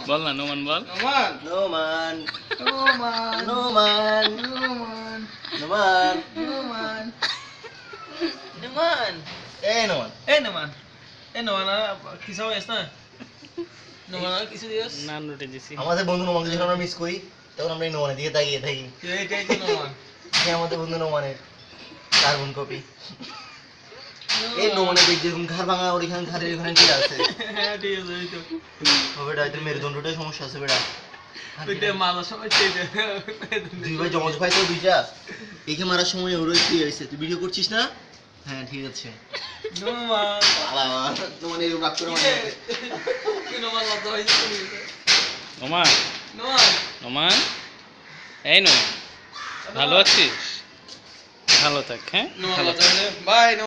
বল না নোমান বল। নোমান নোমান নোমান নোমান নোমান নোমান নোমান নোমান এই নোমান নোমান নোমান কিছু হয়েছ না নোমান কিছু দিস না নোটে দিছি। আমাদের বন্ধু নোমানকে যখন আমরা মিস করি তখন আমরা এই নোমানের দিকে তাকিয়ে থাকি। এইটাই তো নোমান যে আমাদের বন্ধু নোমানের কার্বন কপি। এই নোমানের দিক যেরকম ঘাড় ভাঙা ওর এখানে ঘাড়ের এখানে কি আছে হ্যাঁ ঠিক আছে এই তো বেটা এদের মেরুদণ্ডটাই সমস্যা আছে বেটা। তুইতে মারার সময় চেয়ে দুই ভাই জমজ ভাই তো দুইটা একে মারার সময় ওরই কি হয়েছে তুই ভিডিও করছিস না? হ্যাঁ ঠিক আছে। নোমান নোমান এরকম রাগ করে মানে কি নোমান লজ্জা হয়েছে নোমান নোমান নোমান এই নোমান ভালো আছিস? ভালো থাক হ্যাঁ। নোমান লজ্জা হয়েছে বাই।